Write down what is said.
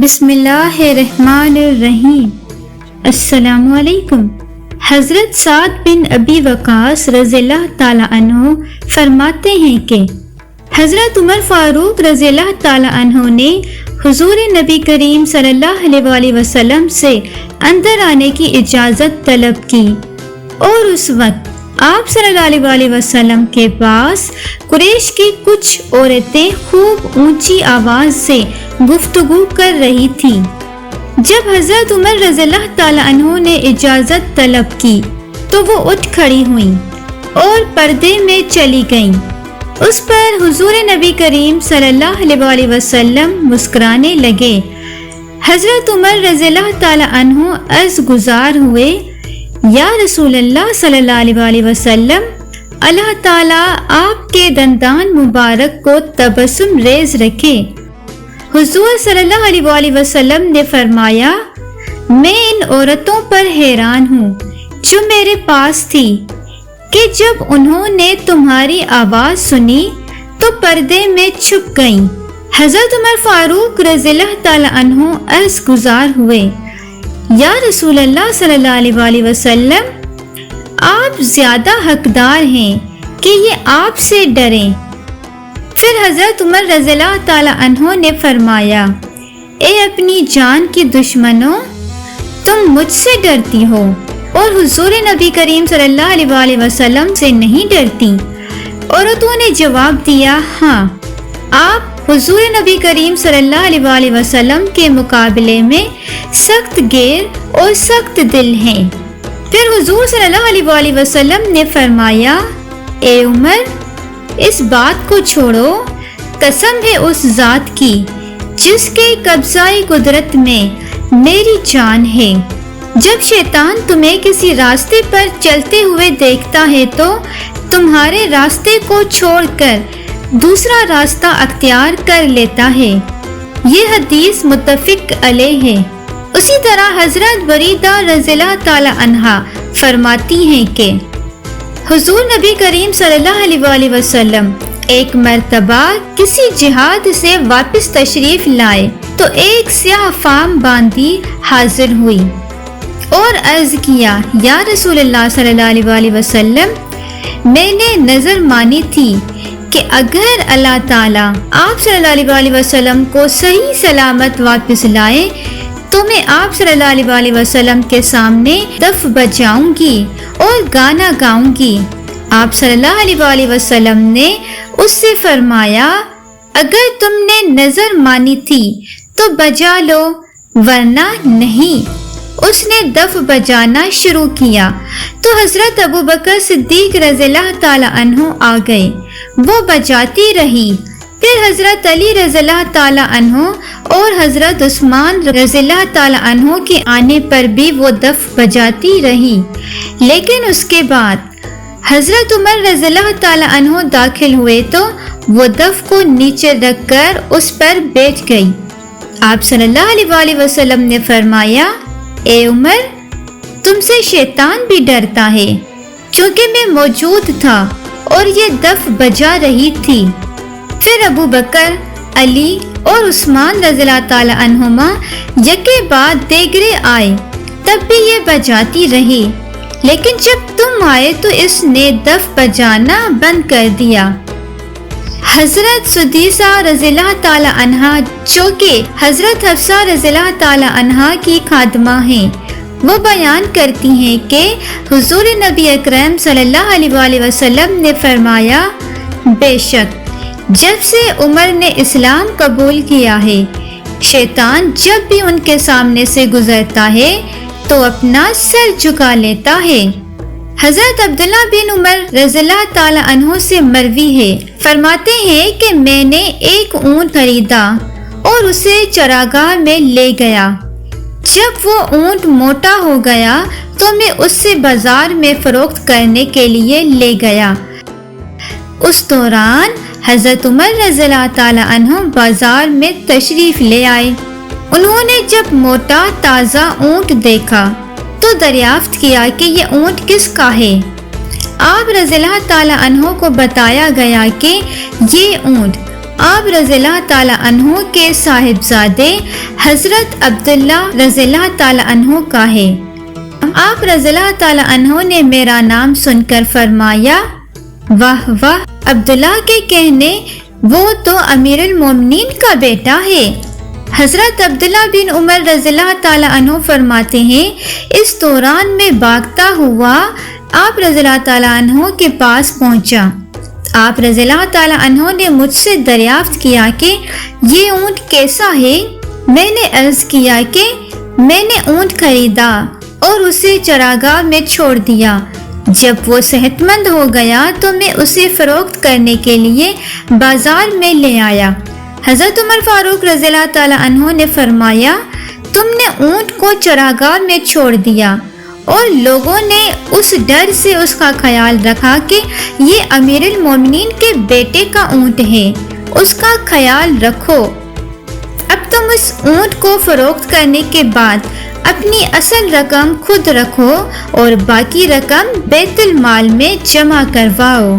بسم اللہ الرحمن الرحیم۔ السلام علیکم۔ حضرت سعد بن ابی وقاص رضی اللہ تعالی عنہ فرماتے ہیں کہ حضرت عمر فاروق رضی اللہ تعالی عنہ نے حضور نبی کریم صلی اللہ علیہ وسلم سے اندر آنے کی اجازت طلب کی، اور اس وقت آپ صلی اللہ علیہ وسلم کے پاس قریش کی کچھ عورتیں خوب اونچی آواز سے گفتگو کر رہی تھیں۔ جب حضرت عمر رضی اللہ تعالی عنہ نے اجازت طلب کی تو وہ اٹھ کھڑی ہوئیں اور پردے میں چلی گئیں۔ اس پر حضور نبی کریم صلی اللہ علیہ وسلم مسکرانے لگے۔ حضرت عمر رضی اللہ تعالی عنہ عرض گزار ہوئے، یا رسول اللہ صلی اللہ علیہ وسلم، اللہ تعالیٰ آپ کے دندان مبارک کو تبسم ریز رکھے۔ حضور صلی اللہ علیہ وسلم نے فرمایا، میں ان عورتوں پر حیران ہوں جو میرے پاس تھی کہ جب انہوں نے تمہاری آواز سنی تو پردے میں چھپ گئیں۔ حضرت عمر فاروق رضی اللہ تعالی عنہ عرض گزار ہوئے، یا رسول اللہ صلی اللہ علیہ وسلم، آپ زیادہ حقدار ہیں کہ یہ آپ سے ڈریں۔ پھر حضرت عمر رضی اللہ تعالی عنہ نے فرمایا، اے اپنی جان کی دشمنوں، تم مجھ سے ڈرتی ہو اور حضور نبی کریم صلی اللہ علیہ وسلم سے نہیں ڈرتی؟ عورتوں نے جواب دیا، ہاں، آپ حضور نبی کریم صلی اللہ علیہ وسلم کے مقابلے میں سخت گیر اور سخت دل ہیں۔ پھر حضور صلی اللہ علیہ وسلم نے فرمایا، اے عمر، اس بات کو چھوڑو، قسم ہے اس ذات کی جس کے قبضہ قدرت میں میری جان ہے، جب شیطان تمہیں کسی راستے پر چلتے ہوئے دیکھتا ہے تو تمہارے راستے کو چھوڑ کر دوسرا راستہ اختیار کر لیتا ہے۔ یہ حدیث متفق علیہ ہے۔ اسی طرح حضرت بریدہ رضی اللہ تعالی عنہا فرماتی ہیں کہ حضور نبی کریم صلی اللہ علیہ وسلم ایک مرتبہ کسی جہاد سے واپس تشریف لائے تو ایک سیاہ فام باندھی حاضر ہوئی اور عرض کیا، یا رسول اللہ صلی اللہ علیہ وسلم، میں نے نظر مانی تھی کہ اگر اللہ تعالیٰ آپ صلی اللہ علیہ وسلم کو صحیح سلامت واپس لائے تو میں آپ صلی اللہ علیہ وسلم کے سامنے دف بجاؤں گی اور گانا گاؤں گی۔ آپ صلی اللہ علیہ وسلم نے اس سے فرمایا، اگر تم نے نظر مانی تھی تو بجا لو، ورنہ نہیں۔ اس نے دف بجانا شروع کیا تو حضرت ابوبکر صدیق رضی اللہ تعالی عنہ آ گئے، وہ بجاتی رہی۔ پھر حضرت علی رضی اللہ تعالی عنہ اور حضرت عثمان رضی اللہ تعالی عنہ کے آنے پر بھی وہ دف بجاتی رہی، لیکن اس کے بعد حضرت عمر رضی اللہ تعالی عنہ داخل ہوئے تو وہ دف کو نیچے رکھ کر اس پر بیٹھ گئی۔ آپ صلی اللہ علیہ وسلم نے فرمایا، اے عمر، تم سے شیطان بھی ڈرتا ہے، چونکہ میں موجود تھا اور یہ دف بجا رہی تھی۔ پھر ابو بکر، علی اور عثمان رضی اللہ تعالی عنہما یکے بعد دیگرے آئے، تب بھی یہ بجاتی رہی، لیکن جب تم آئے تو اس نے دف بجانا بند کر دیا۔ حضرت سدیسہ رضی اللہ تعالی عنہا، جو کہ حضرت حفصہ رضی اللہ تعالی عنہا کی خادمہ ہیں، وہ بیان کرتی ہیں کہ حضور نبی اکرم صلی اللہ علیہ وسلم نے فرمایا، بے شک جب سے عمر نے اسلام قبول کیا ہے، شیطان جب بھی ان کے سامنے سے گزرتا ہے تو اپنا سر جھکا لیتا ہے۔ حضرت عبداللہ بن عمر رضی اللہ تعالی عنہ سے مروی ہے، فرماتے ہیں کہ میں نے ایک اونٹ خریدا اور اسے چراگاہ میں لے گیا۔ جب وہ اونٹ موٹا ہو گیا تو میں اس سے بازار میں فروخت کرنے کے لیے لے گیا۔ اس دوران حضرت عمر رضی اللہ تعالی عنہ بازار میں تشریف لے آئے۔ انہوں نے جب موٹا تازہ اونٹ دیکھا تو دریافت کیا کہ یہ اونٹ کس کا ہے۔ آپ رضی اللہ تعالی عنہ کو بتایا گیا کہ یہ اونٹ آپ رضی اللہ تعالی عنہ کے صاحبزادے حضرت عبداللہ رضی اللہ تعالی عنہ کا ہے۔ آپ رضی اللہ تعالی عنہ نے میرا نام سن کر فرمایا، واہ واہ، عبداللہ کے کہنے وہ تو امیر المومنین کا بیٹا ہے۔ حضرت عبداللہ بن عمر رضی اللہ تعالی عنہ فرماتے ہیں، اس دوران میں بھاگتا ہوا آپ رضی اللہ تعالی عنہ کے پاس پہنچا۔ آپ رضی اللہ تعالی عنہ نے مجھ سے دریافت کیا کہ یہ اونٹ کیسا ہے؟ میں نے عرض کیا کہ میں نے اونٹ خریدا اور اسے چراگاہ میں چھوڑ دیا۔ جب وہ صحت مند ہو گیا تو میں اسے فروخت کرنے کے لیے بازار میں لے آیا۔ حضرت عمر فاروق رضی اللہ تعالی عنہ نے فرمایا، تم نے اونٹ کو چراگاہ میں چھوڑ دیا اور لوگوں نے اس ڈر سے اس کا خیال رکھا کہ یہ امیر المومنین کے بیٹے کا اونٹ ہے، اس کا خیال رکھو۔ اب تم اس اونٹ کو فروخت کرنے کے بعد اپنی اصل رقم خود رکھو اور باقی رقم بیت المال میں جمع کرواؤ۔